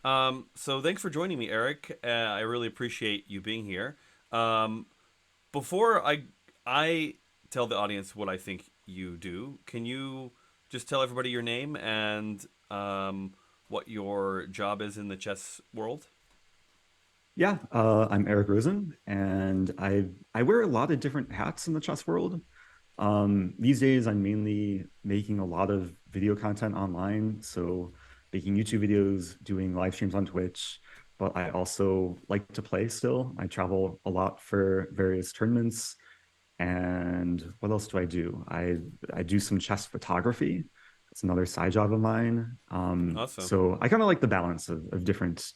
So thanks for joining me, Eric. I really appreciate you being here. Um, before I tell the audience what I think you do, can you just tell everybody your name and what your job is in the chess world? Yeah, I'm Eric Rosen, and I wear a lot of different hats in the chess world. These days, I'm mainly making a lot of video content online, so making YouTube videos, doing live streams on Twitch. But I also like to play still. I travel a lot for various tournaments. And what else do I do? I do some chess photography. It's another side job of mine. Awesome, So I kind of like the balance of different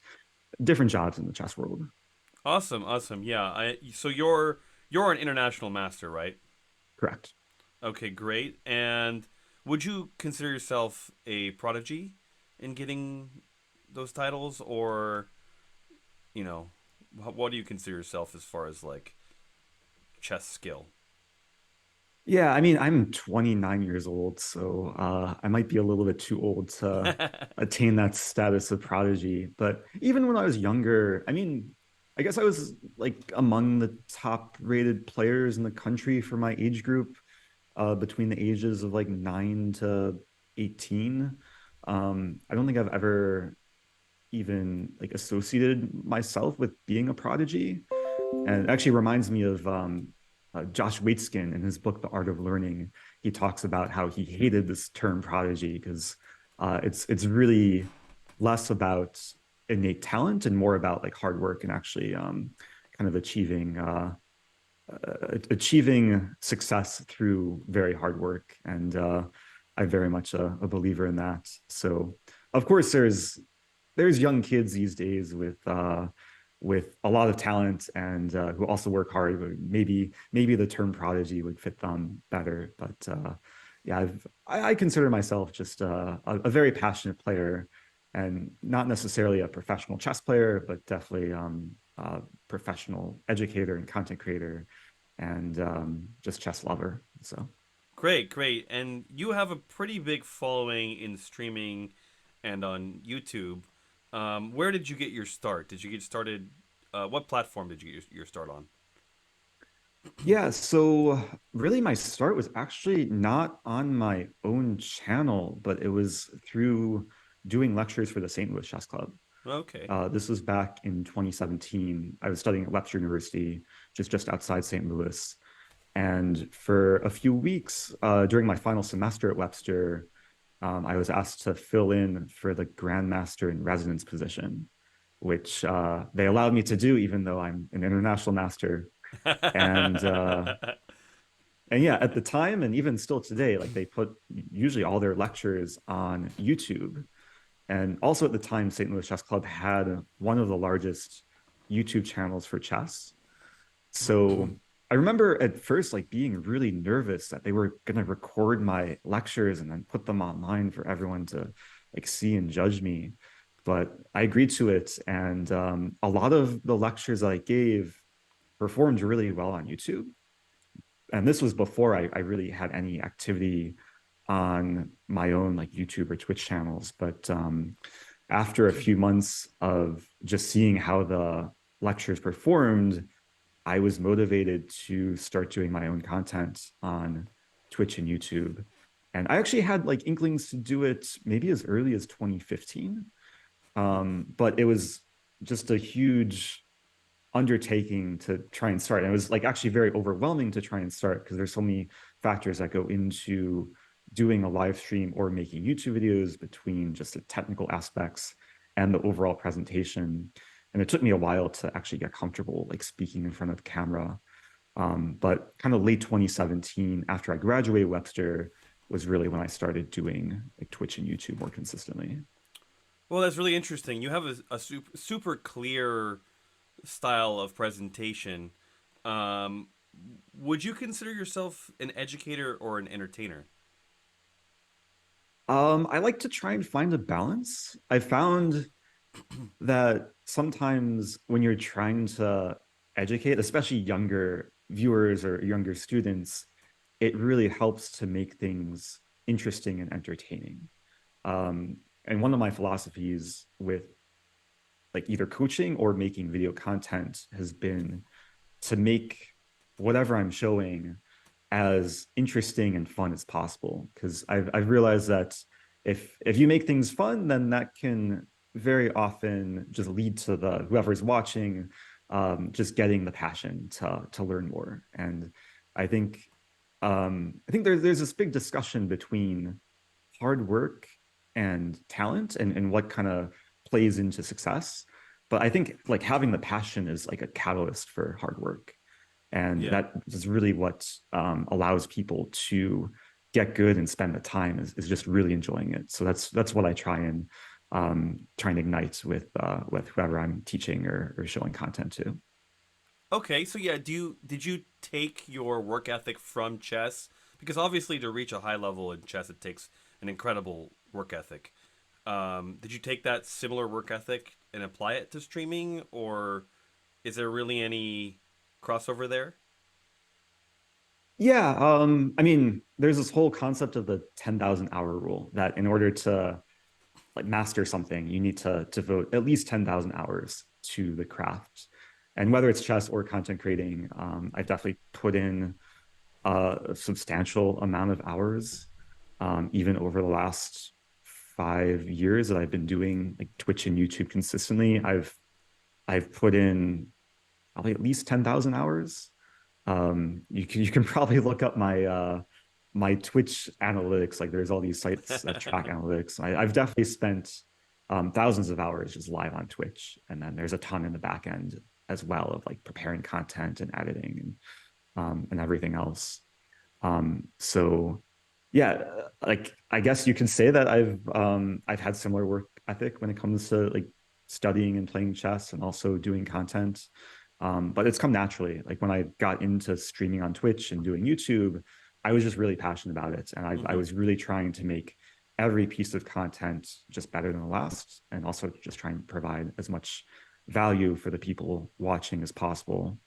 jobs in the chess world. awesome. Yeah. So you're an international master, right? Correct. Okay, great. And would you consider yourself a prodigy in getting those titles, or you know, what do you consider yourself as far as like chess skill? Yeah, I mean, I'm 29 years old, so I might be a little bit too old to attain that status of prodigy. But even when I was younger, I mean, I guess I was like among the top rated players in the country for my age group, between the ages of like 9 to 18. I don't think I've ever even like associated myself with being a prodigy. And it actually reminds me of Josh Waitzkin in his book, The Art of Learning. He talks about how he hated this term prodigy because it's really less about innate talent and more about like hard work and actually kind of achieving success through very hard work. And I'm very much a believer in that. So, of course, there's young kids these days with a lot of talent and who also work hard. Maybe the term prodigy would fit them better. But yeah, I consider myself just a very passionate player, and not necessarily a professional chess player, but definitely a professional educator and content creator, and just chess lover. So. Great, great. And you have a pretty big following in streaming and on YouTube. Where did you get your start? Did you get started? What platform did you get your start on? Yeah, so really my start was actually not on my own channel, but it was through doing lectures for the St. Louis Chess Club. Okay. This was back in 2017. I was studying at Webster University, just outside St. Louis. And for a few weeks during my final semester at Webster, I was asked to fill in for the Grandmaster in Residence position, which they allowed me to do, even though I'm an international master. And and yeah, at the time and even still today, like they put usually all their lectures on YouTube. And also at the time, St. Louis Chess Club had one of the largest YouTube channels for chess. So I remember at first like being really nervous that they were going to record my lectures and then put them online for everyone to like see and judge me. But I agreed to it, and a lot of the lectures that I gave performed really well on YouTube. And this was before I really had any activity on my own like YouTube or Twitch channels. But after a few months of just seeing how the lectures performed, I was motivated to start doing my own content on Twitch and YouTube. And I actually had like inklings to do it maybe as early as 2015. But it was just a huge undertaking to try and start. And it was like actually very overwhelming to try and start because there's so many factors that go into doing a live stream or making YouTube videos, between just the technical aspects and the overall presentation. And it took me a while to actually get comfortable like speaking in front of the camera. But kind of late 2017, after I graduated Webster, was really when I started doing like Twitch and YouTube more consistently. Well, that's really interesting. You have a super clear style of presentation. Um, would you consider yourself an educator or an entertainer? I like to try and find a balance. I found that sometimes when you're trying to educate, especially younger viewers or younger students, it really helps to make things interesting and entertaining. And one of my philosophies with like either coaching or making video content has been to make whatever I'm showing as interesting and fun as possible. Because I've realized that if you make things fun, then that can very often just lead to the whoever's watching just getting the passion to learn more. And I think I think there's this big discussion between hard work and talent and what kind of plays into success. But I think like having the passion is like a catalyst for hard work. And Yeah. that is really what allows people to get good and spend the time is just really enjoying it. So that's what I try and ignite with whoever I'm teaching or showing content to. Okay, so yeah, did you take your work ethic from chess? Because obviously, to reach a high level in chess, it takes an incredible work ethic. Did you take that similar work ethic and apply it to streaming, or is there really any crossover there? Yeah, I mean, there's this whole concept of the 10,000 hour rule that in order to like master something, you need to devote at least 10,000 hours to the craft. And whether it's chess or content creating, I've definitely put in a substantial amount of hours, even over the last 5 years that I've been doing like Twitch and YouTube consistently. I've put in probably at least 10,000 hours. You can probably look up my Twitch analytics. Like there's all these sites that track analytics. I've definitely spent thousands of hours just live on Twitch, and then there's a ton in the back end as well of like preparing content and editing and everything else. So yeah, like I guess you can say that I've had similar work ethic when it comes to like studying and playing chess and also doing content. But it's come naturally. Like when I got into streaming on Twitch and doing YouTube, I was just really passionate about it. And I Mm-hmm. was really trying to make every piece of content just better than the last, and also just trying to provide as much value for the people watching as possible.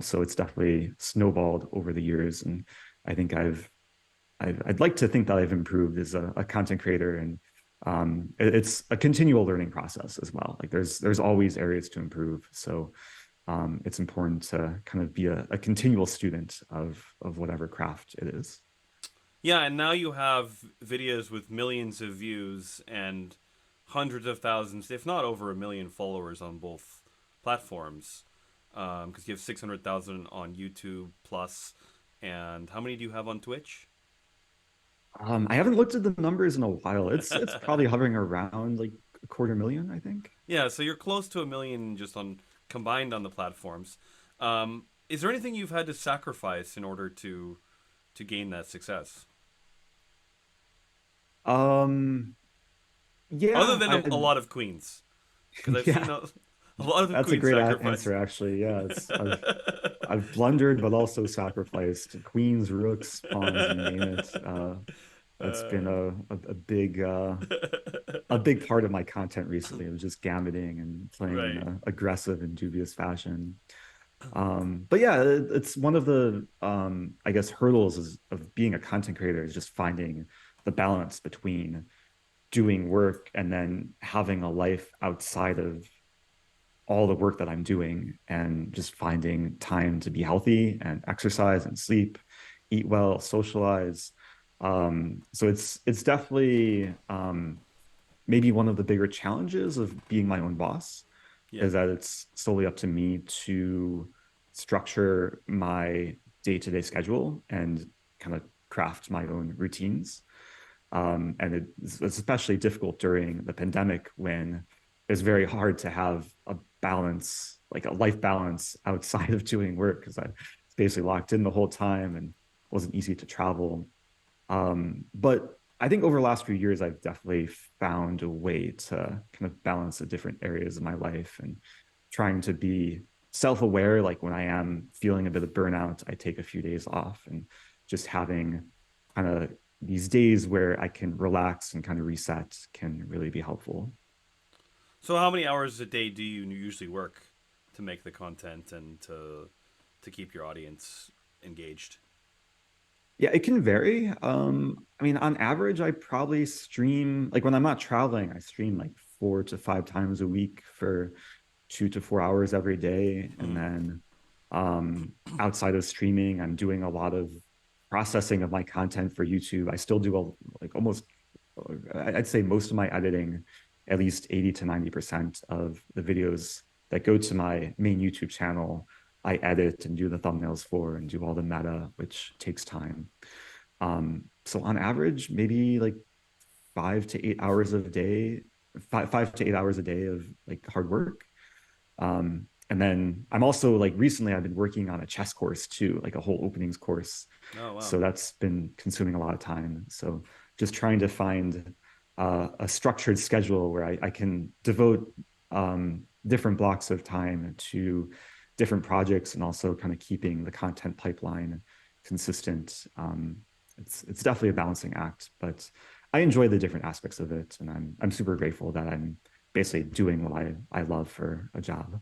So it's definitely snowballed over the years. And I think I'd like to think that I've improved as a content creator, and it's a continual learning process as well. Like there's always areas to improve. So it's important to kind of be a continual student of whatever craft it is. Yeah, and now you have videos with millions of views and hundreds of thousands, if not over a million followers on both platforms. Because you have 600,000 on YouTube plus, and how many do you have on Twitch? I haven't looked at the numbers in a while. It's probably hovering around like a quarter million, I think. Yeah, so you're close to a million just on combined on the platforms. Is there anything you've had to sacrifice in order to gain that success, Um, other yeah, than a lot of queens? Because I've seen yeah, a lot of the that's a queens great sacrifice. answer, actually. Yeah, it's I've blundered, but also sacrificed queens, rooks, pawns, you name it. That's been uh, a big part of my content recently. It was just gambiting and playing in right. a aggressive and dubious fashion. But yeah, it's one of the I guess hurdles of being a content creator is just finding the balance between doing work and then having a life outside of all the work that I'm doing, and just finding time to be healthy and exercise and sleep, eat well, socialize. So it's definitely maybe one of the bigger challenges of being my own boss Yeah. is that it's solely up to me to structure my day-to-day schedule and kind of craft my own routines. And it's especially difficult during the pandemic when it's very hard to have a balance, like a life balance outside of doing work, because I was basically locked in the whole time and wasn't easy to travel. But I think over the last few years, I've definitely found a way to kind of balance the different areas of my life and trying to be self-aware. Like when I am feeling a bit of burnout, I take a few days off, and just having kind of these days where I can relax and kind of reset can really be helpful. So how many hours a day do you usually work to make the content and to keep your audience engaged? Yeah, it can vary. I mean, on average, I probably stream like when I'm not traveling, I stream like 4 to 5 times a week for 2 to 4 hours every day. And Mm. then outside of streaming, I'm doing a lot of processing of my content for YouTube. I still do like almost, I'd say most of my editing, at least 80 to 90% of the videos that go to my main YouTube channel, I edit and do the thumbnails for and do all the meta, which takes time. So on average, maybe like 5 to 8 hours a day, 5 to 8 hours a day of like hard work. And then I'm also like recently I've been working on a chess course too, like a whole openings course. Oh wow. So that's been consuming a lot of time. So just trying to find a structured schedule where I can devote different blocks of time to different projects and also kind of keeping the content pipeline consistent. It's definitely a balancing act, but I enjoy the different aspects of it, and I'm super grateful that I'm basically doing what I love for a job.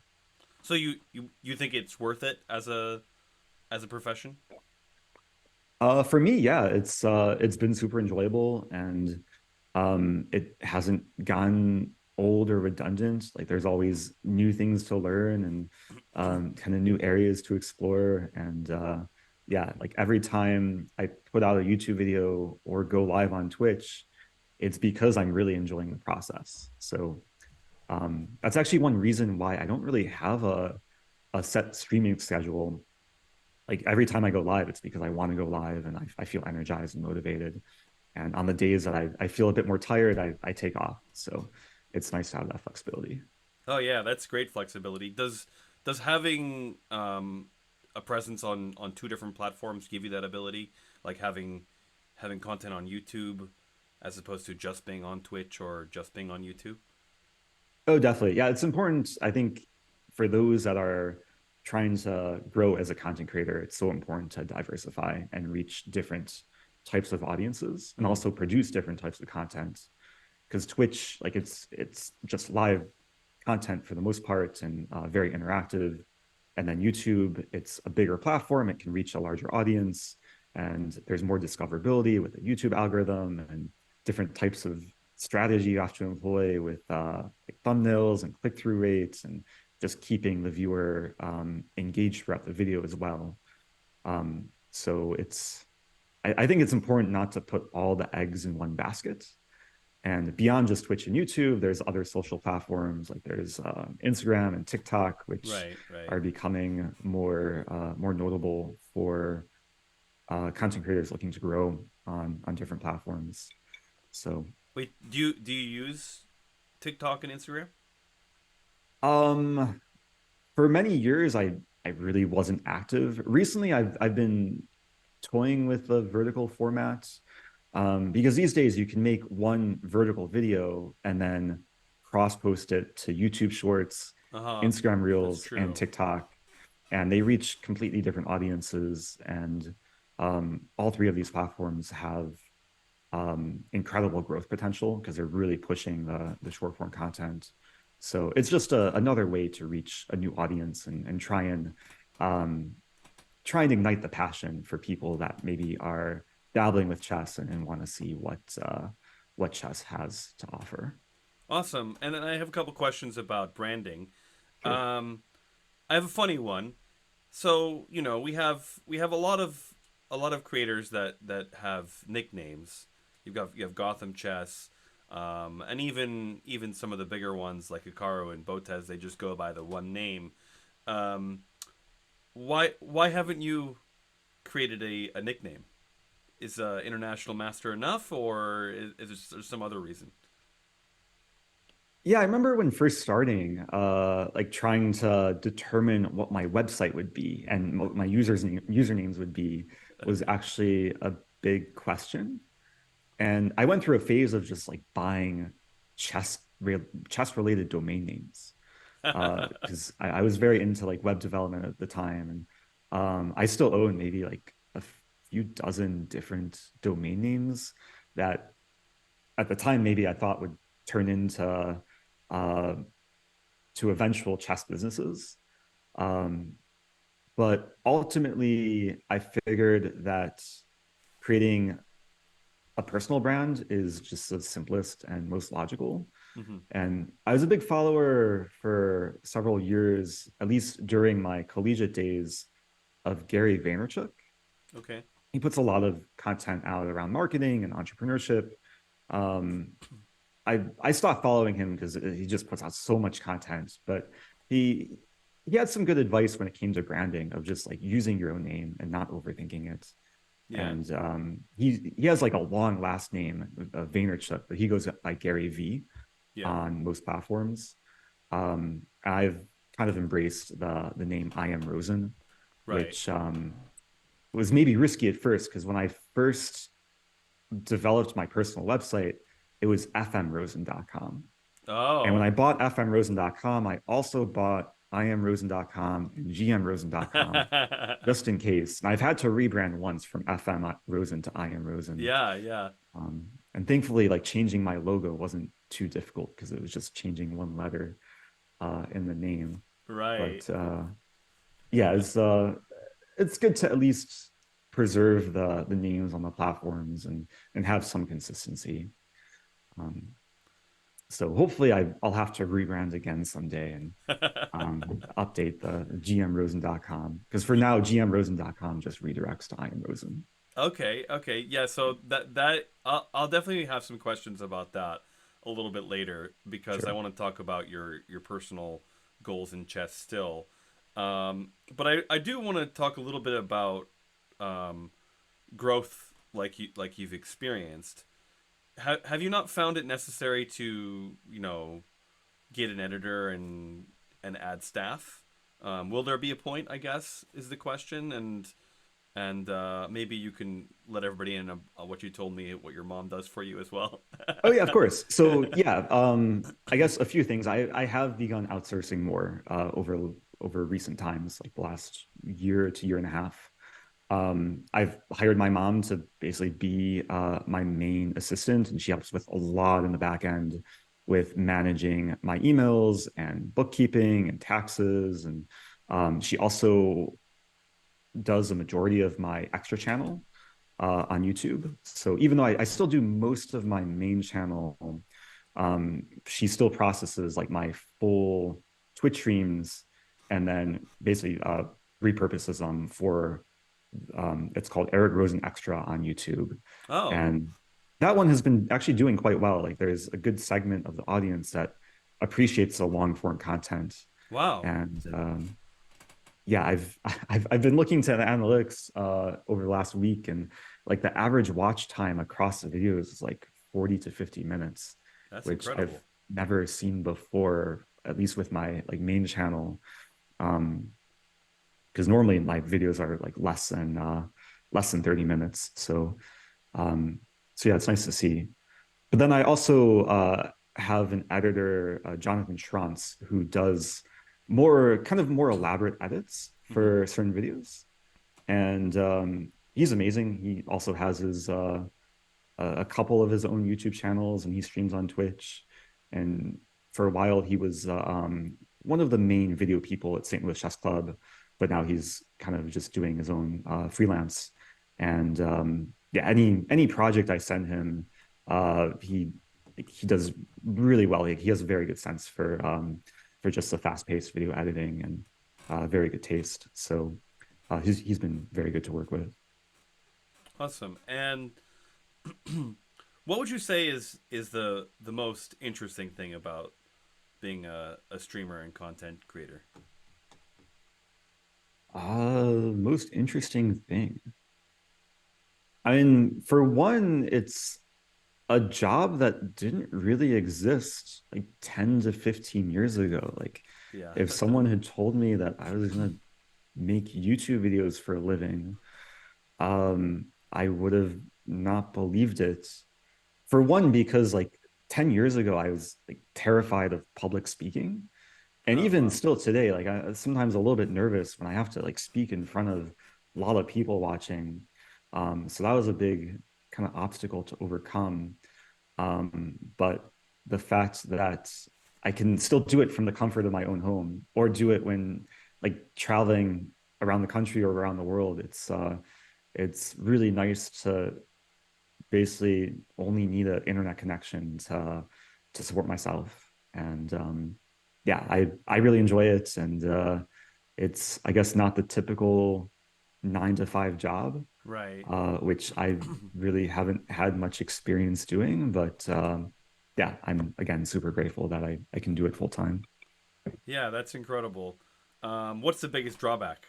So you think it's worth it as a profession? For me, yeah, it's been super enjoyable, and it hasn't gone old or redundant. Like there's always new things to learn and kind of new areas to explore. And yeah, like every time I put out a YouTube video or go live on Twitch, it's because I'm really enjoying the process. So that's actually one reason why I don't really have a set streaming schedule. Like every time I go live, it's because I want to go live and I feel energized and motivated. And on the days that I feel a bit more tired, I take off. So it's nice to have that flexibility. Oh yeah, that's great flexibility. Does having a presence on two different platforms give you that ability? Like having content on YouTube as opposed to just being on Twitch or just being on YouTube? Oh, definitely. Yeah, it's important. I think for those that are trying to grow as a content creator, it's so important to diversify and reach different types of audiences and Mm. also produce different types of content. Because Twitch, like it's just live content for the most part and very interactive. And then YouTube, it's a bigger platform. It can reach a larger audience, and there's more discoverability with the YouTube algorithm and different types of strategy you have to employ with like thumbnails and click-through rates and just keeping the viewer engaged throughout the video as well. So I think it's important not to put all the eggs in one basket. And beyond just Twitch and YouTube, there's other social platforms like there's Instagram and TikTok, which Right, right. are becoming more notable for content creators looking to grow on different platforms. So Wait, do you use TikTok and Instagram? um, for many years, I really wasn't active. Recently, I've been toying with the vertical format because these days you can make one vertical video and then cross post it to YouTube Shorts, Uh huh. Instagram That's Reels, and true. TikTok, and they reach completely different audiences. And all three of these platforms have incredible growth potential because they're really pushing the short form content. So it's just another way to reach a new audience and um, try and ignite the passion for people that maybe are dabbling with chess and want to see what chess has to offer. Awesome. And then I have a couple questions about branding. Sure. Um, I have a funny one. So we have a lot of creators that have nicknames. You have Gotham Chess, and even some of the bigger ones like Hikaru and Botez. They just go by the one name. Um, why haven't you created a nickname? Is International Master enough, or is there some other reason? Yeah, I remember when first starting, like trying to determine what my website would be and what my usernames would be was actually a big question. And I went through a phase of just like buying chess chess related domain names because I was very into like web development at the time, and I still own maybe like a few dozen different domain names that at the time maybe I thought would turn into uh, to eventual chess businesses. Um, but ultimately, I figured that creating a personal brand is just the simplest and most logical. Hmm. And I was a big follower for several years, at least during my collegiate days, of Gary Vaynerchuk. Okay. He puts a lot of content out around marketing and entrepreneurship. Um, I stopped following him because he just puts out so much content, but he he had some good advice when it came to branding of just like using your own name and not overthinking it. Yeah. And he has like a long last name, Vaynerchuk, but he goes by Gary V Yeah. on most platforms. I've kind of embraced the name I am Rosen, Right. which was maybe risky at first because when I first developed my personal website, it was fmrosen.com. And when Oh. I bought fmrosen.com, I also bought iamrosen.com and gmrosen.com just in case. And I've had to rebrand once from FM Rosen to I Am Rosen. Yeah. Yeah. And thankfully, like changing my logo wasn't too difficult because it was just changing one letter in the name. Right. But yeah, it's good to at least preserve the names on the platforms and have some consistency. Um, so hopefully I'll have to rebrand again someday and update the gmrosen.com because for now gmrosen.com just redirects to I am Rosen. Okay, okay, yeah. So that I'll definitely have some questions about that a little bit later because I Sure. want to talk about your personal goals in chess still. But I do want to talk a little bit about um, growth like you've experienced. Have you not found it necessary to get an editor and add staff? Will there be a point? I guess is the question, and maybe you can let everybody in what you told me, what your mom does for you as well. Oh yeah, of course. So yeah, I guess a few things. I have begun outsourcing more over recent times, like the last year to year and a half. I've hired my mom to basically be my main assistant, and she helps with a lot in the back end with managing my emails and bookkeeping and taxes. And she also does a majority of my extra channel on YouTube. So even though I still do most of my main channel, she still processes like my full Twitch streams and then basically repurposes them for it's called Eric Rosen Extra on YouTube. Oh, And that one has been actually doing quite well. Like there's a good segment of the audience that appreciates the long form content. wow. And yeah, I've been looking to the analytics over the last week, and like the average watch time across the videos is like 40 to 50 minutes, That's which I've incredible. never seen before, at least with my like main channel. Um, because normally my videos are like less than 30 minutes. Um, so yeah, it's nice to see. But then I also have an editor, Jonathan Schrantz, who does more elaborate edits Hmm. for certain videos, and he's amazing. He also has his a couple of his own YouTube channels, and he streams on Twitch. And for a while, he was one of the main video people at St. Louis Chess Club, but now he's kind of just doing his own freelance. And yeah, any project I send him, he does really well. He has a very good sense for just the fast paced video editing and very good taste. So he's been very good to work with. Awesome. And what would you say is the most interesting thing about being a streamer and content creator? Most interesting thing. I mean, for one, it's a job that didn't really exist like 10 to 15 years ago. Like, Yeah. if someone had told me that I was gonna make YouTube videos for a living, I would have not believed it. For one, because like 10 years ago, I was like terrified of public speaking. And Oh even wow. still today, like I sometimes a little bit nervous when I have to like speak in front of a lot of people watching. So that was a big kind of obstacle to overcome. But the fact that I can still do it from the comfort of my own home or do it when like traveling around the country or around the world, it's really nice to basically only need an internet connection to support myself. And yeah, I really enjoy it. And it's, I guess, not the typical 9 to 5 job, Right. which I really haven't had much experience doing. But yeah, I'm again super grateful that I can do it full time. Yeah, that's incredible. What's the biggest drawback?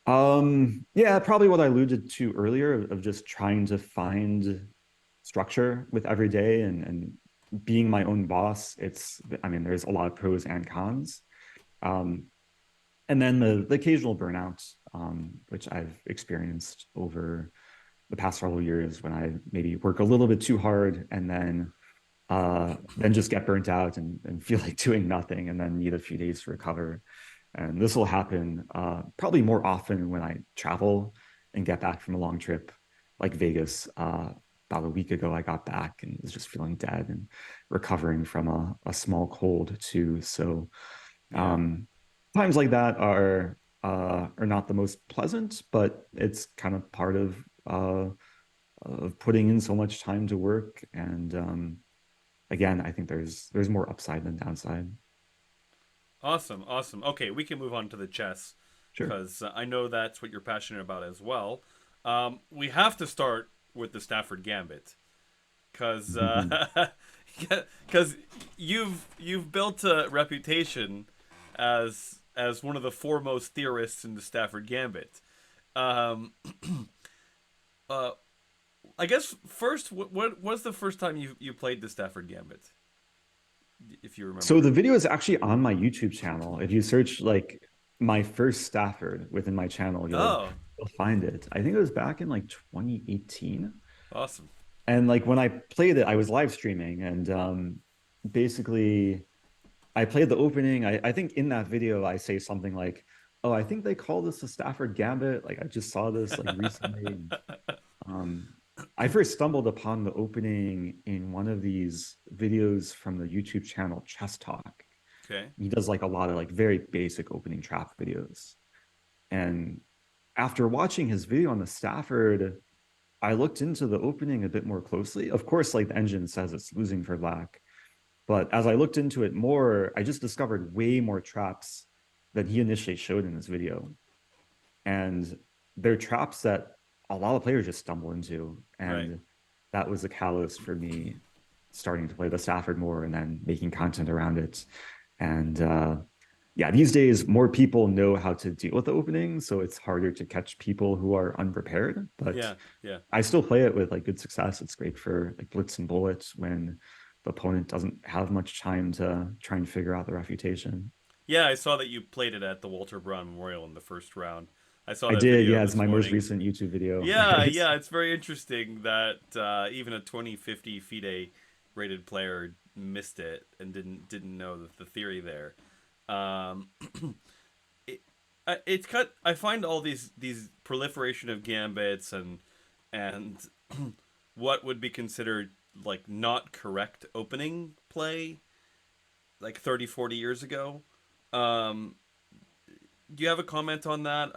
Yeah, probably what I alluded to earlier of just trying to find structure with every day and being my own boss. I mean, there's a lot of pros and cons. Um, and then the occasional burnout, which I've experienced over the past several years when I maybe work a little bit too hard and then just get burnt out and feel like doing nothing and then need a few days to recover. And this will happen probably more often when I travel and get back from a long trip like Vegas. About a week ago, I got back and was just feeling dead and recovering from a small cold too. So Yeah. um, times like that are not the most pleasant, but it's kind of part of putting in so much time to work. And again, I think there's more upside than downside. Awesome. Awesome. Okay, we can move on to the chess Sure. because I know that's what you're passionate about as well. We have to start with the Stafford Gambit because because you've built a reputation as one of the foremost theorists in the Stafford Gambit. Um, uh, I guess first, what was the first time you played the Stafford Gambit, if you So remember? the video is actually on my YouTube channel. If you search like my first Stafford within my channel, Oh, you'll find it. I think it was back in like 2018. awesome. And like when I played it, I was live streaming and basically I played the opening. I think in that video I say something like, "Oh, I think they call this the Stafford Gambit. Like I just saw this like recently." And, um, I first stumbled upon the opening in one of these videos from the YouTube channel Chess Talk. Okay. He does like a lot of like very basic opening trap videos. And after watching his video on the Stafford, I looked into the opening a bit more closely. Of course, like the engine says it's losing for black. But as I looked into it more, I just discovered way more traps than he initially showed in this video. And they're traps that a lot of players just stumble into. Right. And that was the catalyst for me starting to play the Stafford more and then making content around it. And yeah, these days more people know how to deal with the opening, so it's harder to catch people who are unprepared. But Yeah. Yeah. I still play it with like good success. It's great for like blitz and bullets when the opponent doesn't have much time to try and figure out the refutation. Yeah, I saw that you played it at the Walter Brown Memorial in the first round. I saw I that did, video yeah. It's this my most morning. recent YouTube video. Yeah, It's yeah, it's very interesting that even a 2050 FIDE rated player missed it and didn't know the theory there. Um, it, it's cut. I find all these proliferation of gambits and what would be considered like not correct opening play like 30, 40 years ago. Um, do you have a comment on that?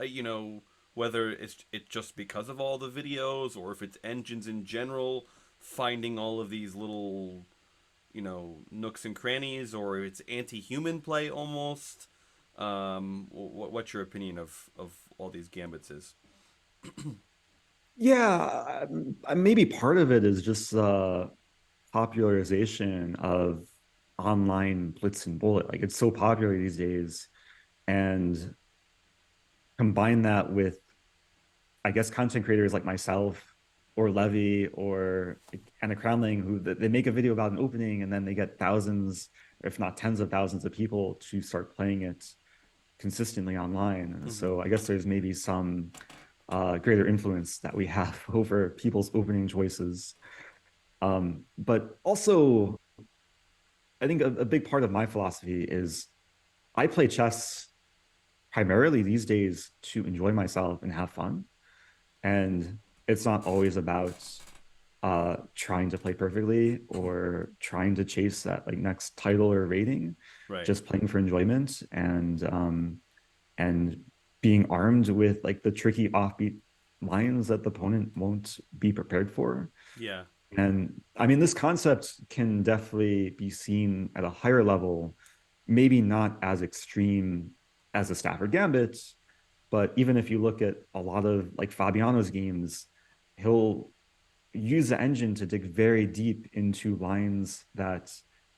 Whether it's just because of all the videos, or if it's engines in general finding all of these little nooks and crannies, or it's anti-human play almost. What's your opinion of all these gambits is? yeah, maybe part of it is just popularization of online blitz and bullet. Like it's so popular these days, and combine that with, I guess, content creators like myself or Levy or Anna Crownling, who they make a video about an opening and then they get thousands, if not tens of thousands of people to start playing it consistently online. Mm-hmm. So I guess there's maybe some greater influence that we have over people's opening choices. But also, I think a big part of my philosophy is I play chess primarily these days to enjoy myself and have fun. And it's not always about trying to play perfectly or trying to chase that like next title or rating, Right. just playing for enjoyment and being armed with like the tricky offbeat lines that the opponent won't be prepared for. Yeah. And I mean, this concept can definitely be seen at a higher level, maybe not as extreme as the Stafford Gambit, but even if you look at a lot of like Fabiano's games, he'll use the engine to dig very deep into lines that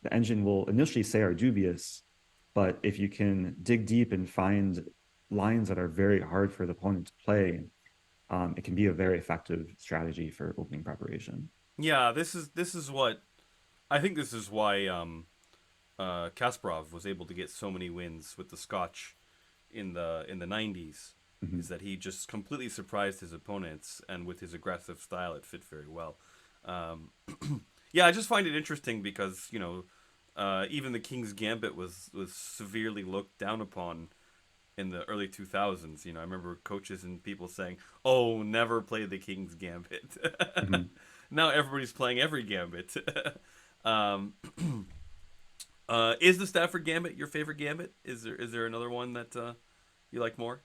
the engine will initially say are dubious. But if you can dig deep and find lines that are very hard for the opponent to play, it can be a very effective strategy for opening preparation. Yeah, this is what I think. This is why Kasparov was able to get so many wins with the Scotch in the '90s. Is Mhm. that he just completely surprised his opponents, and with his aggressive style, it fit very well. Um, yeah, I just find it interesting because even the King's Gambit was severely looked down upon in the early 2000s. I remember coaches and people saying, "Oh, never play the King's Gambit." Mhm. Now everybody's playing every Gambit. um, is the Stafford Gambit your favorite Gambit? Is there another one that you like more?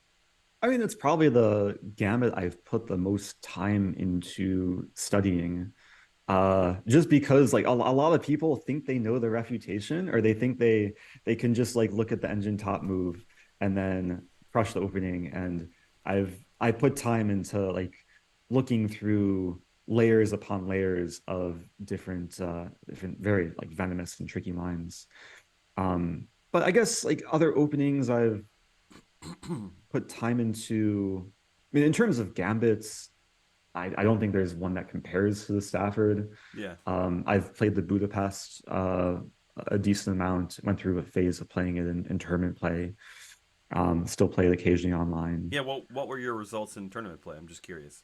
I mean, it's probably the gamut I've put the most time into studying. Just because like a lot of people think they know the refutation, or they think they can just like look at the engine top move and then crush the opening. And I put time into like looking through layers upon layers of different very like venomous and tricky lines. But I guess like other openings I've put time into. I mean, in terms of gambits, I don't think there's one that compares to the Stafford. Yeah. I've played the Budapest a decent amount. Went through a phase of playing it in tournament play. Still play it occasionally online. Yeah. What were your results in tournament play? I'm just curious.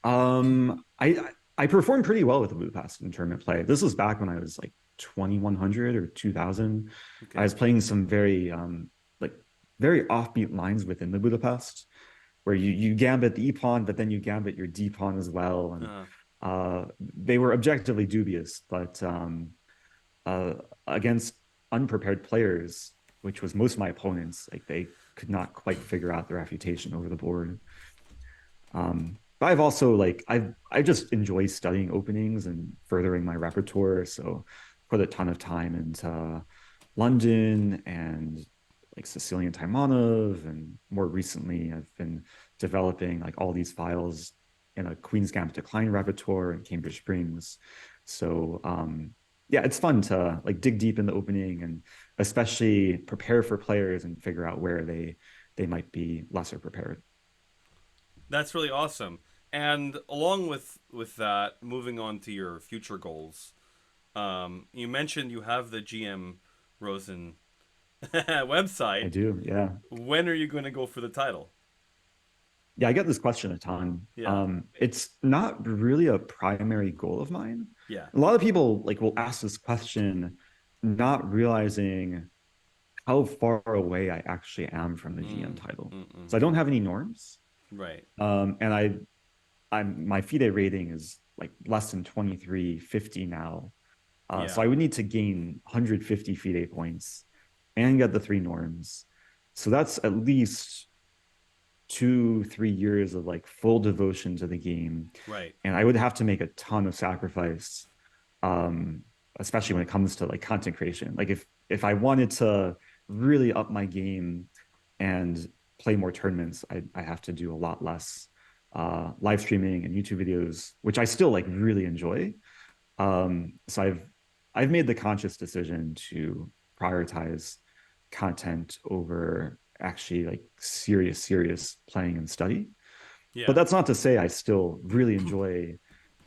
I performed pretty well with the Budapest in tournament play. This was back when I was like 2100 or 2000. I Okay. was playing some like very offbeat lines within the Budapest, where you gambit the e pawn, but then you gambit your d pawn as well, and Uh, they were objectively dubious, but uh, against unprepared players, which was most of my opponents, like they could not quite figure out the refutation over the board. But I've also like I just enjoy studying openings and furthering my repertoire, so put a ton of time into London and like Sicilian Taimanov, and more recently I've been developing like all these files in a Queen's Gambit Decline repertoire in Cambridge Springs. So yeah, it's fun to like dig deep in the opening and especially prepare for players and figure out where they might be lesser prepared. that's really awesome. And along with that, moving on to your future goals, you mentioned you have the GM Rosen I website. do, yeah. When are you going to go for the title? Yeah, I get this question a ton. Yeah. It's not really a primary goal of mine. Yeah. A lot of people like will ask this question, not realizing how far away I actually am from the GM Mm, title. mm, So I mm. don't have any norms. Right. And I'm my FIDE rating is like less than 2350 now. So Yeah. I would need to gain 150 FIDE points and get the three norms. So that's at least 2 3 years of like full devotion to the game, Right. and I would have to make a ton of sacrifice, especially when it comes to like content creation. Like if I wanted to really up my game and play more tournaments, I have to do a lot less live streaming and YouTube videos, which I still like really enjoy. So I've made the conscious decision to prioritize content over actually like serious playing and study. But Yeah. that's not to say I still really enjoy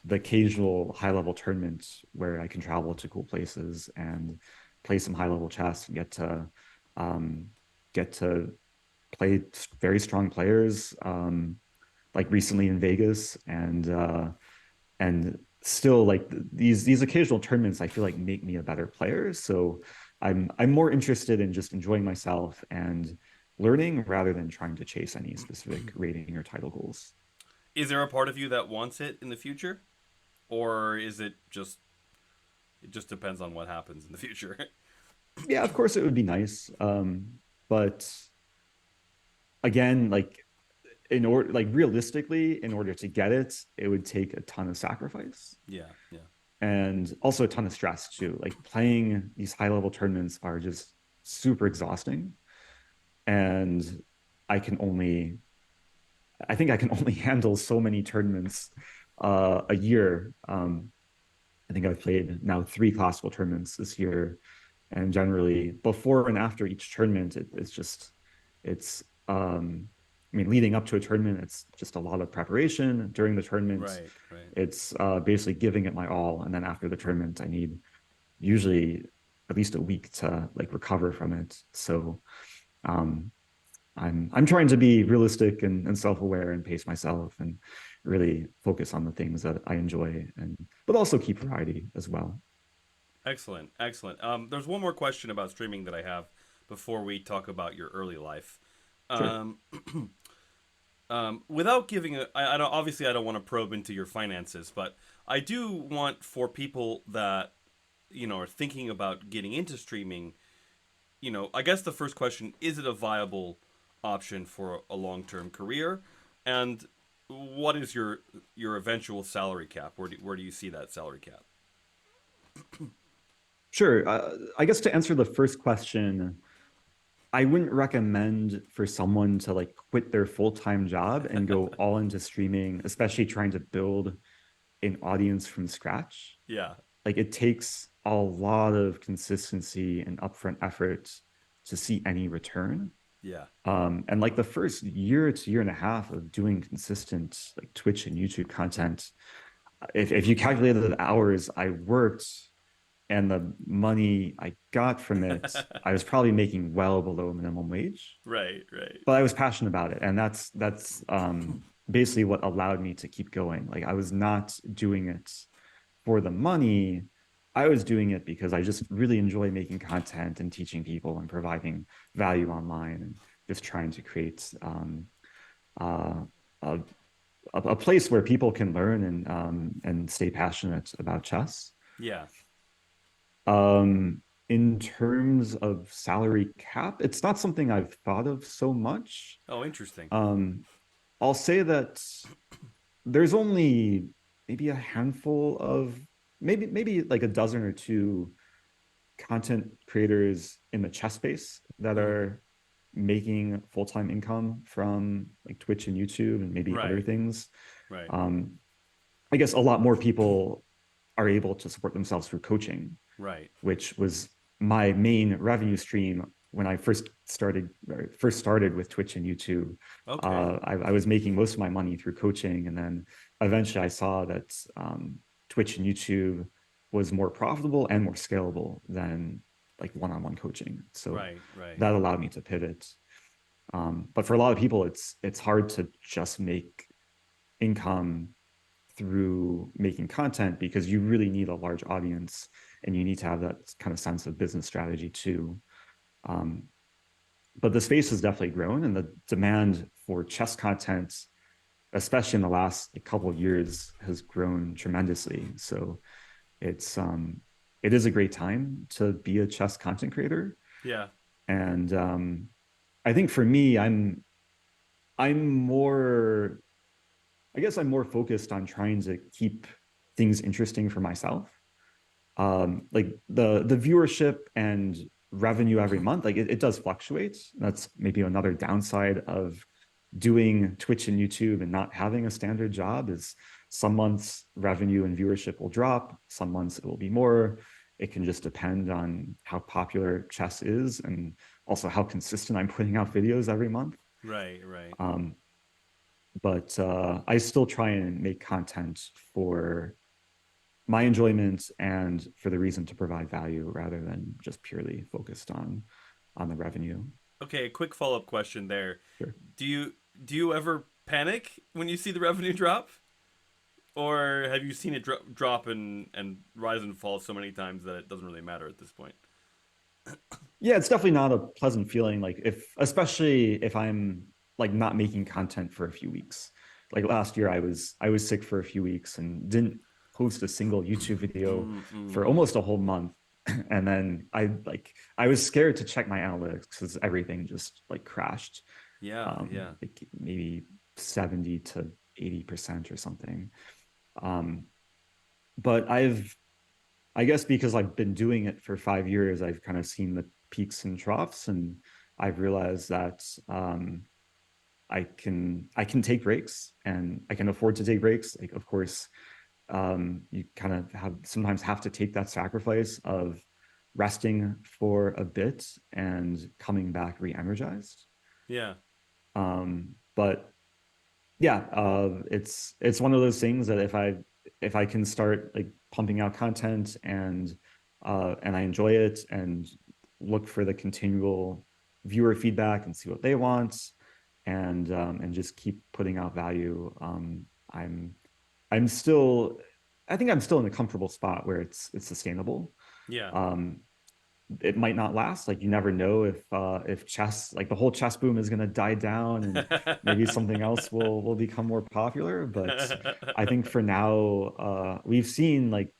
the occasional high level tournaments where I can travel to cool places and play some high level chess and um, get to play very strong players. Like recently in Vegas, and still like these occasional tournaments I feel like make me a better player. So I'm more interested in just enjoying myself and learning rather than trying to chase any specific rating or title goals. Is there a part of you that wants it in the future, or is it just depends on what happens in the future? Yeah, of course it would be nice, but again, like in order, like realistically, in order to get it, it would take a ton of sacrifice Yeah, yeah. and also a ton of stress too. Like playing these high level tournaments are just super exhausting. And I can only, I think I can only handle so many tournaments a year. I think I've played now 3 classical tournaments this year, and generally before and after each tournament, it's just it's I mean, leading up to a tournament, it's just a lot of preparation. During the tournament, Right, right. it's basically giving it my all, and then after the tournament, I need usually at least a week to like recover from it. So um, I'm trying to be realistic and self-aware and pace myself and really focus on the things that I enjoy and but also keep variety as well. Excellent, excellent. There's one more question about streaming that I have before we talk about your early life. Sure. Um, without giving I don't, obviously I don't want to probe into your finances, but I do want for people that are thinking about getting into streaming. I guess the first question is: it a viable option for a long-term career? And what is your eventual salary cap? Where do you see that salary cap? Sure. I guess to answer the first question, I wouldn't recommend for someone to like quit their full-time job and go all into streaming, especially trying to build an audience from scratch. Yeah, Like it takes a lot of consistency and upfront effort to see any return. yeah, And like the first year to year and a half of doing consistent like Twitch and YouTube content, if you calculated the hours I worked and the money I got from it, I was probably making well below minimum wage. right, right, But I was passionate about it, and that's basically what allowed me to keep going. Like I was not doing it for the money. I was doing it because I just really enjoy making content and teaching people and providing value online and just trying to create uh, a, a place where people can learn and stay passionate about chess. yeah. In terms of salary cap, it's not something I've thought of so much. Oh, interesting. Um, I'll say that there's only maybe a handful of maybe like a dozen or two content creators in the chess space that Mm, are making full-time income from like Twitch and YouTube and maybe other right, things. right, Um, I guess a lot more people are able to support themselves through coaching, right. which was my main revenue stream when I first started with Twitch and YouTube. Okay. I was making most of my money through coaching, and then eventually I saw that Twitch and YouTube was more profitable and more scalable than like one-on-one coaching. So Right, right. that allowed me to pivot. But for a lot of people, it's hard to just make income through making content because you really need a large audience and you need to have that kind of sense of business strategy too. Um, but the space has definitely grown, and the demand for chess content, especially in the last couple of years, has grown tremendously. So it's it is a great time to be a chess content creator. Yeah. And I think for me, I'm more I guess I'm more focused on trying to keep things interesting for myself. Like the viewership and revenue every month, like it does fluctuate. That's maybe another downside of doing Twitch and YouTube and not having a standard job is some months revenue and viewership will drop, some months it will be more. It can just depend on how popular chess is and also how consistent I'm putting out videos every month. Right, right. Um, but I still try and make content for my enjoyment and for the reason to provide value rather than just purely focused on the revenue. Okay, a quick follow-up question there. Sure. Do you ever panic when you see the revenue drop? Or have you seen it drop and rise and fall so many times that it doesn't really matter at this point? Yeah, it's definitely not a pleasant feeling. Like if, especially if I'm like not making content for a few weeks. Like last year, I was sick for a few weeks and didn't post a single YouTube video Mm, mm, for mm. almost a whole month. And then I was scared to check my analytics because everything just like crashed. Yeah, yeah. Like maybe 70 to 80% or something. Um, but I guess because I've been doing it for 5 years, I've kind of seen the peaks and troughs, and I've realized that I can take breaks, and I can afford to take breaks. Like, of course, you kind of sometimes have to take that sacrifice of resting for a bit and coming back re-energized. Yeah. But yeah, it's one of those things that if I can start like pumping out content and I enjoy it and look for the continual viewer feedback and see what they want and just keep putting out value, I'm I'm still I think I'm still in a comfortable spot where it's sustainable. Yeah. Um, it might not last. Like, you never know if chess, like the whole chess boom, is going to die down, and maybe something else will become more popular. But I think for now, we've seen like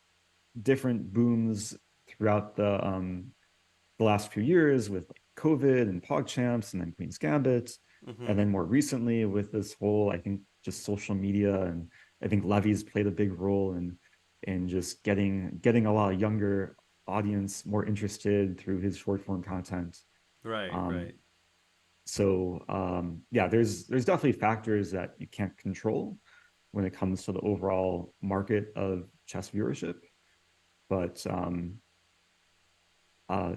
different booms throughout the last few years with like COVID and PogChamps and then Queen's Gambit. And Hmm. then more recently with this whole, I think, just social media. And I think Levy's played a big role in just getting a lot of younger audience more interested through his short form content. Right, Um, right. yeah, there's definitely factors that you can't control when it comes to the overall market of chess viewership. But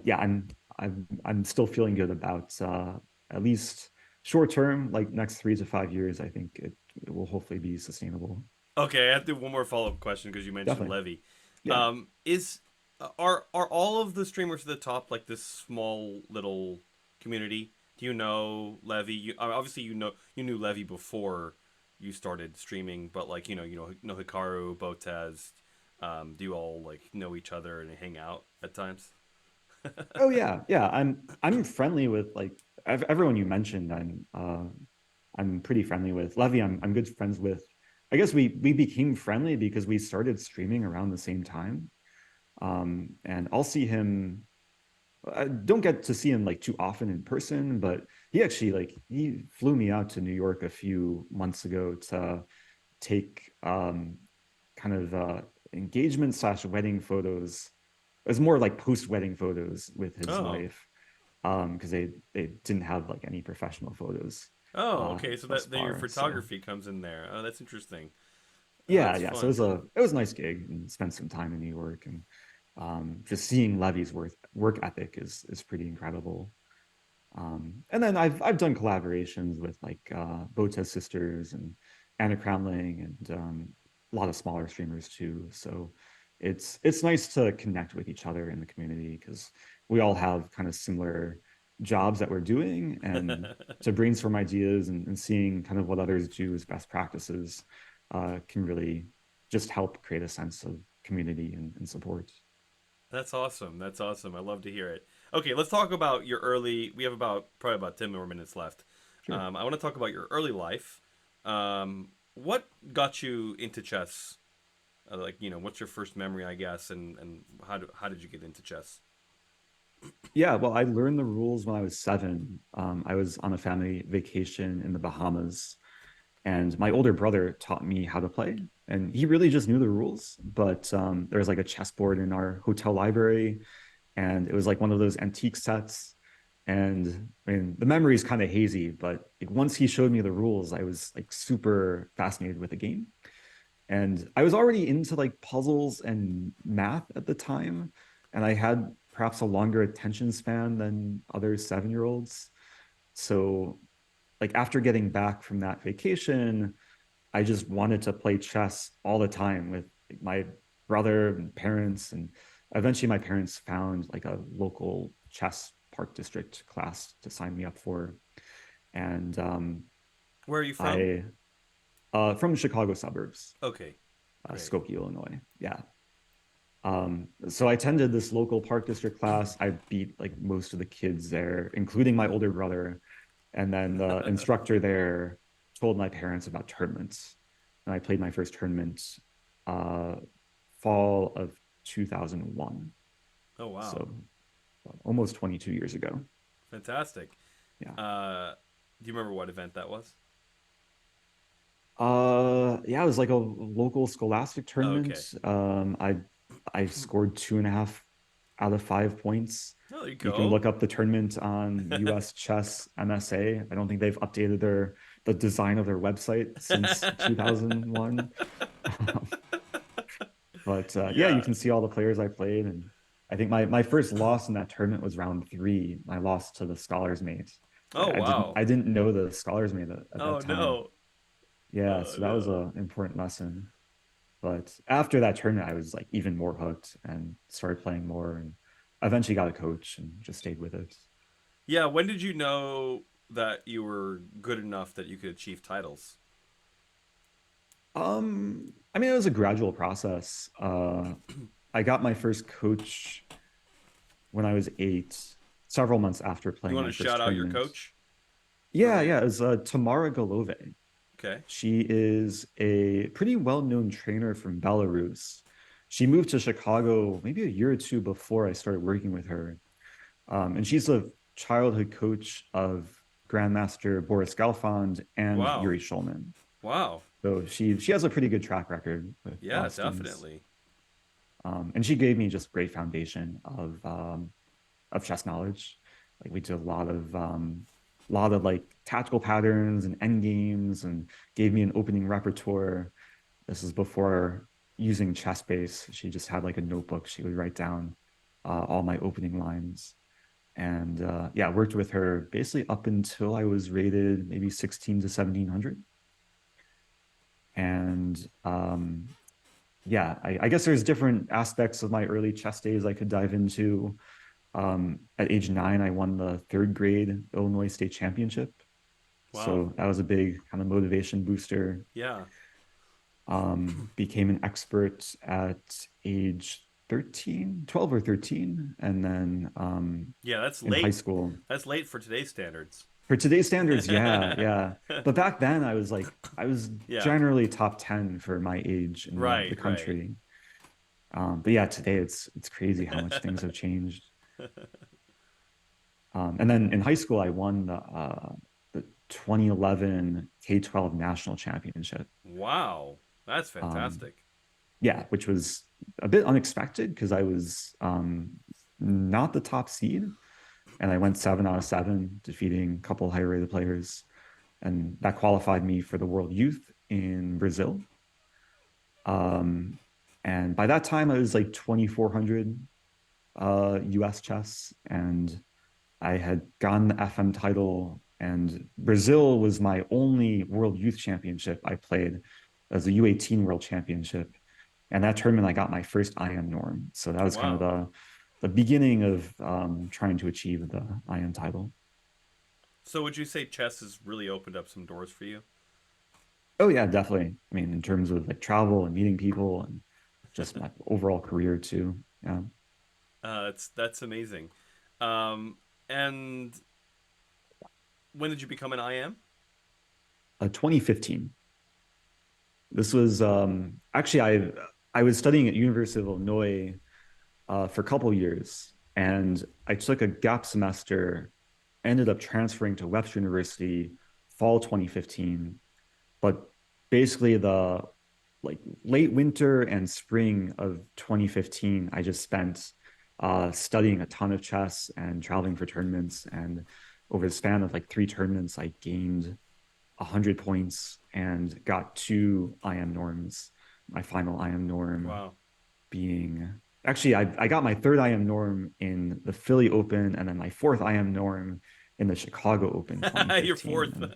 yeah, I'm still feeling good about at least short term, like next 3 to 5 years. I think it will hopefully be sustainable. Okay, I have to do one more follow up question because you mentioned Definitely. Levy. Yeah. Is are all of the streamers at the top like this small little community? Do you know Levy? Obviously you knew Levy before you started streaming, but like know Hikaru, Botez. Do you all like know each other and hang out at times? Oh yeah, yeah. I'm friendly with like everyone you mentioned. I'm pretty friendly with Levy. I'm good friends with. I guess we became friendly because we started streaming around the same time. And I'll see him. I don't get to see him like too often in person, but he actually like he flew me out to New York a few months ago to take kind of engagement slash wedding photos. It was more like post wedding photos with his Oh, wife, because they didn't have like any professional photos oh, okay. So thus that your far. So photography comes in there. Oh, that's interesting. Oh, yeah, that's yeah. So fun. it was a nice gig, and spent some time in New York, and just seeing Levy's work ethic is pretty incredible. And then I've done collaborations with like Botez Sisters and Anna Cramling and a lot of smaller streamers too. So it's nice to connect with each other in the community because we all have kind of similar jobs that we're doing, and to brainstorm ideas and seeing kind of what others do as best practices can really just help create a sense of community and support. That's awesome. That's awesome. I love to hear it. Okay, let's talk about your early. We have probably about 10 more minutes left. Sure. I want to talk about your early life. What got you into chess? Like, what's your first memory, I guess, and how did you get into chess? Yeah, well, I learned the rules when I was 7. I was on a family vacation in the Bahamas, and my older brother taught me how to play. And he really just knew the rules. But there was like a chessboard in our hotel library, and it was like one of those antique sets. And I mean, the memory is kind of hazy, but like, once he showed me the rules, I was like super fascinated with the game. And I was already into like puzzles and math at the time, and I had perhaps a longer attention span than other 7-year-olds. So like after getting back from that vacation, I just wanted to play chess all the time with like, my brother and parents. And eventually my parents found like a local chess park district class to sign me up for. And Where are you from? I from the Chicago suburbs, Okay, great. Skokie, Illinois. Yeah. So I attended this local park district class. I beat like most of the kids there, including my older brother. And then the instructor there told my parents about tournaments. And I played my first tournament uh, fall of 2001. Oh wow, So almost 22 years ago. fantastic. Yeah. Do you remember what event that was? Yeah, it was like a local scholastic Okay. tournament. I scored 2.5 out of 5 points. Oh, there you You can go. look up the tournament on US Chess MSA. I don't think they've updated the design of their website since 2001. But yeah, you Yeah. can see all the players I played, and I think my first loss in that tournament was round three. I lost to the Scholars Mate. Oh, wow. I didn't know the Scholars Mate at Oh that time. no. Yeah, Oh so that was no. a important lesson. But after that tournament, I was like even more hooked and started playing more, and eventually got a coach and just stayed with it. Yeah, when did you know that you were good enough that you could achieve titles? I mean, it was a gradual process. I got my first coach when I was 8, several months after You playing want my to first shout out your tournament. coach Yeah, for yeah, it was Tamara Golove. okay. She is a pretty well-known trainer from Belarus. She moved to Chicago maybe a year or two before I started working with her. And she's a childhood coach of Grandmaster Boris Gelfand and Wow. Yuri Shulman. Wow. So she has a pretty good track record with a lot Yeah, of students. definitely. And she gave me just great foundation of chess knowledge. Like we did a lot of like tactical patterns and end games, and gave me an opening repertoire. This is before using ChessBase. She just had like a notebook. She would write down all my opening lines. And yeah, worked with her basically up until I was rated maybe 16 to 1700. And yeah, I guess there's different aspects of my early chess days I could dive into. At age 9, I won the third grade Illinois State Championship. Wow. So that was a big kind of motivation booster. Yeah. Became an expert at age 13, 12 or 13. And then Yeah, that's in high late. school, That's late for today's standards. for today's standards, yeah, yeah. But back then, I was Yeah. generally top 10 for my age in the Right, right. country. But yeah, today it's crazy how much things have changed. And then in high school, I won the 2011 K-12 national championship. Wow. That's Um, fantastic. yeah, which was a bit unexpected because I was not the top seed, and I went 7 out of 7, defeating a couple higher rated players, and that qualified me for the World Youth in Brazil. Um, and by that time, I was like 2,400 US chess, and I had gotten the FM title, and Brazil was my only World Youth Championship I played as a U18 World Championship. And that tournament, I got my first IM norm. So that was kind of Wow. the beginning of trying to achieve the IM title. So would you say chess has really opened up some doors for you? Oh yeah, definitely. I mean, in terms of like travel and meeting people and just my overall career too. Yeah. That's amazing. Um, and when did you become an IM? 2015. This was actually I was studying at University of Illinois for a couple years, and I took a gap semester, ended up transferring to Webster University fall 2015. But basically the like late winter and spring of 2015, I just spent studying a ton of chess and traveling for tournaments. And over the span of like 3 tournaments, I gained 100 points and got 2 IM norms. My final IM norm Wow. being actually, I got my third IM norm in the Philly Open, and then my fourth IM norm in the Chicago Open You're 2015. fourth. And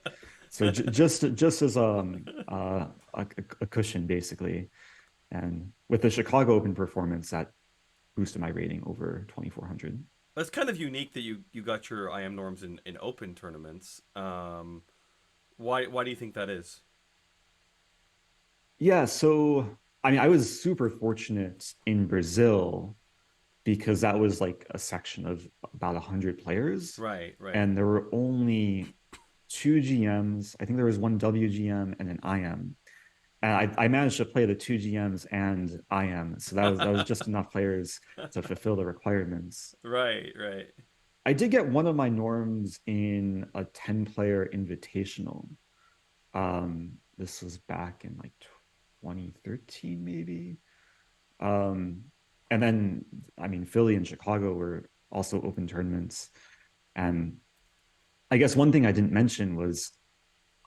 so just as a cushion basically, and with the Chicago Open performance, that boosted my rating over 2,400. That's kind of unique that you got your IM norms in open tournaments. Why do you think that is? Yeah, so I mean, I was super fortunate in Brazil because that was like a section of about 100 players, Right, right. and there were only 2 GMs. I think there was one WGM and an IM. And I managed to play the 2 GMs and IM, so that was just enough players to fulfill the requirements. Right, right. I did get one of my norms in a 10-player invitational. this was back in like 2013 maybe. Um, and then I mean Philly and Chicago were also open tournaments. And I guess one thing I didn't mention was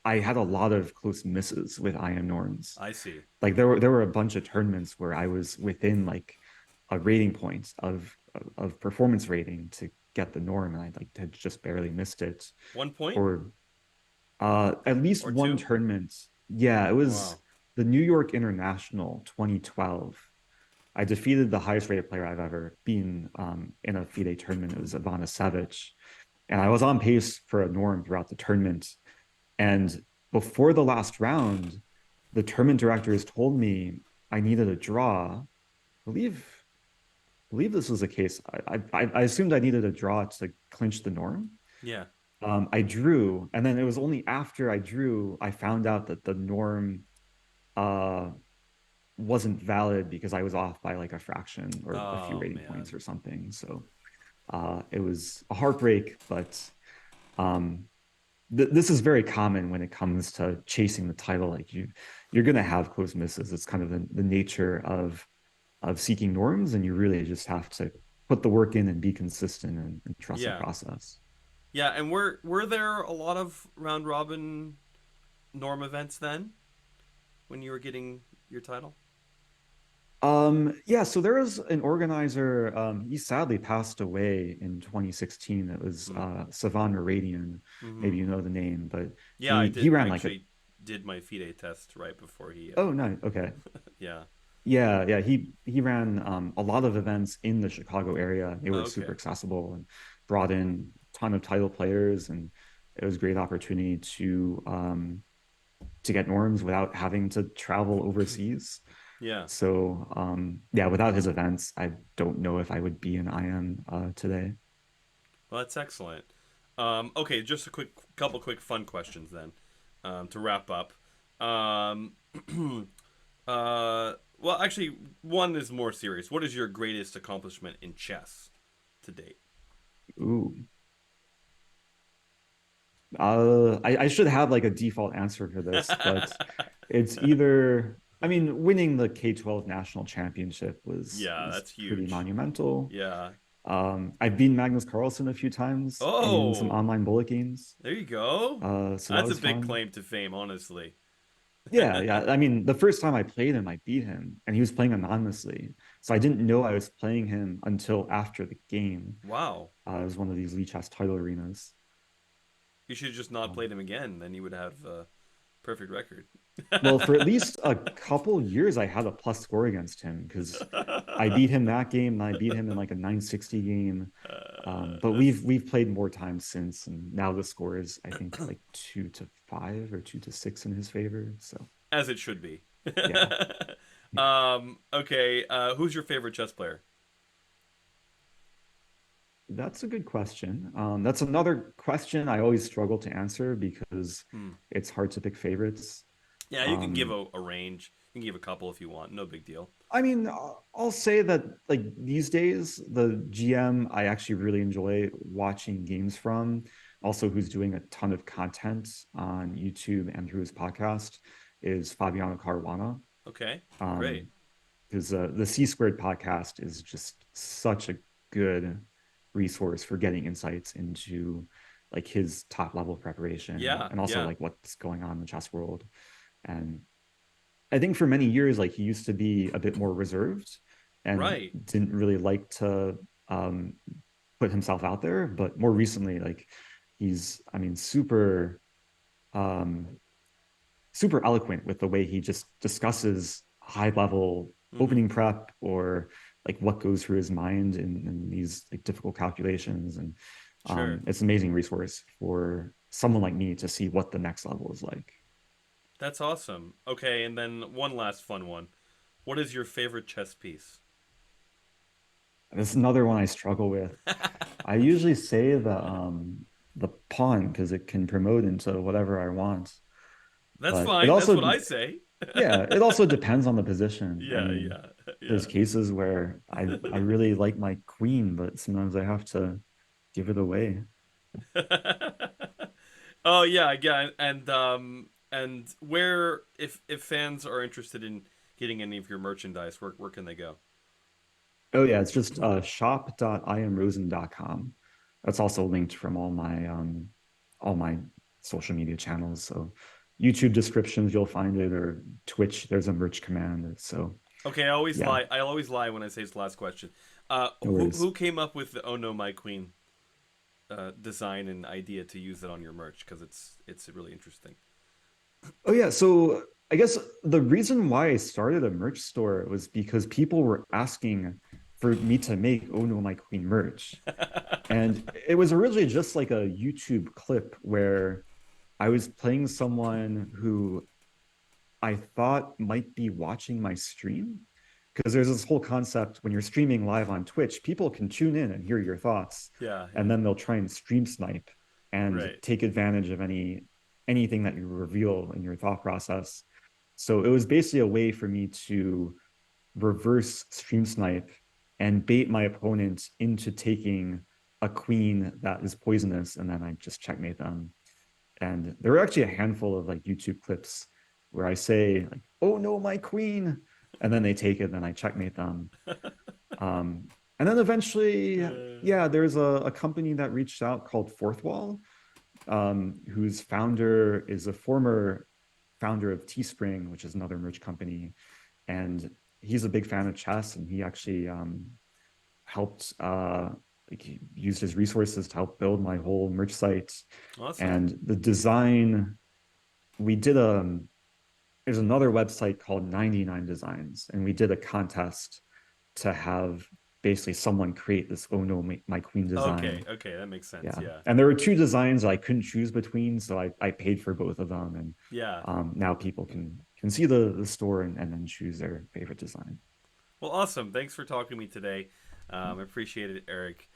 I had a lot of close misses with IM norms. I see. Like there were a bunch of tournaments where I was within like a rating point of performance rating to get the norm, and I like had just barely missed it. 1 point Or at least or one two? tournament. Yeah, it was Wow. the New York International 2012. I defeated the highest rated player I've ever been in a FIDE tournament. It was Ivana Savage. And I was on pace for a norm throughout the tournament. And before the last round, the tournament directors told me I needed a draw. Believe believe this was the case. I assumed I needed a draw to clinch the norm. Yeah. I drew, and then it was only after I drew I found out that the norm uh, wasn't valid because I was off by like a fraction or a few Oh rating points man. or something. So it was a heartbreak, but um, this is very common when it comes to chasing the title. Like you're gonna have close misses. It's kind of the nature of seeking norms, and you really just have to put the work in and be consistent and trust the Yeah. process. Yeah, and were there a lot of round robin norm events then when you were getting your title? Yeah, so there was an organizer, he sadly passed away in 2016. It was Hmm. Savan Meridian. Hmm. Maybe you know the name, but Yeah, I he did. I ran like a actually did my FIDE test right before he. oh no, okay. Yeah. Yeah, he ran a lot of events in the Chicago area. They were super Okay. accessible and brought in a ton of title players, and it was a great opportunity to get norms without having to travel overseas. Yeah. So yeah, without his events, I don't know if I would be in IM today. Well, that's excellent. Okay, just a quick fun questions then, to wrap up. Um, well, actually, one is more serious. What is your greatest accomplishment in chess to date? Ooh. I should have like a default answer for this, but it's either, I mean, winning the K-12 national championship Yeah, was that's pretty huge. monumental. Yeah. I've beaten Magnus Carlsen a few times in some Oh, online bullet games. there you go. So that That's a was big fun. claim to fame, honestly. Yeah. I mean, the first time I played him, I beat him, and he was playing anonymously. So I didn't know I was playing him until after the game. Wow. It was one of these Lee Chess title arenas. You should have just not Um, played him again. Then you would have a perfect record. well, for at least a couple years, I had a plus score against him because I beat him that game, and I beat him in like a 960 game. But That's we've played more times since, and now the score is I think like 2-5 or 2-6 in his favor. So as it should be. yeah, Okay. Who's your favorite chess player? that's a good question. That's another question I always struggle to answer because Hmm. it's hard to pick favorites. Yeah, you can give Um, a range. You can give a couple if you want. No big deal. I mean, I'll say that like these days, the GM I actually really enjoy watching games from. Also, who's doing a ton of content on YouTube and through his podcast is Fabiano Caruana. Okay. Great. Um, because the C Squared podcast is just such a good resource for getting insights into like his top level preparation Yeah. and also Yeah. like what's going on in the chess world. And I think for many years, like he used to be a bit more reserved and Right. didn't really like to um, put himself out there. But more recently, like he's, I mean, um, super eloquent with the way he just discusses high level Mm-hmm. opening prep or like what goes through his mind in these like difficult calculations. And Sure. it's an amazing resource for someone like me to see what the next level is like. That's awesome. Okay, and then one last fun one. What is your favorite chess piece? This is another one I struggle with. I usually say the pawn because it can promote into whatever I want. That's But it fine. That's what also I say. yeah, it also depends on the position. I Yeah. mean, Yeah. there's Yeah. cases where I really like my queen, but sometimes I have to give it away. Oh yeah, yeah, and And where, if fans are interested in getting any of your merchandise, where can they go? Oh yeah, it's just shop.iamrosen.com. That's also linked from all my social media channels. So YouTube descriptions, you'll find it, or Twitch, there's a merch command. So Okay, I always yeah, lie. I always lie when I say it's the last question. no Who worries. came up with the "Oh No, My Queen" design and idea to use it on your merch? Because it's really interesting. Oh yeah, so I guess the reason why I started a merch store was because people were asking for me to make Oh No My Queen merch. And it was originally just like a YouTube clip where I was playing someone who I thought might be watching my stream. Because there's this whole concept when you're streaming live on Twitch, people can tune in and hear your thoughts, Yeah, and yeah, then they'll try and stream snipe and right. take advantage of anything that you reveal in your thought process. So it was basically a way for me to reverse stream snipe and bait my opponent into taking a queen that is poisonous, and then I just checkmate them. And there were actually a handful of like YouTube clips where I say like, "Oh no, my queen," and then they take it, and then I checkmate them. And then eventually, yeah, there's a company that reached out called Fourth Wall, whose founder is a former founder of Teespring, which is another merch company, and he's a big fan of chess, and he actually helped like he used his resources to help build my whole merch site. Awesome. And the design, we did a there's another website called 99 Designs, and we did a contest to have basically someone create this "Oh no, my queen" Okay, design. okay, that makes sense. Yeah, Yeah, and there were two designs that I couldn't choose between, so I paid for both of them, and yeah. now people can see the store and then choose their favorite design. Well, awesome. Thanks for talking to me today. I appreciate it, Eric.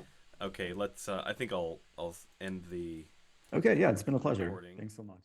Okay, let's. I think I'll end the Okay, yeah, it's been a pleasure. recording. Thanks so much.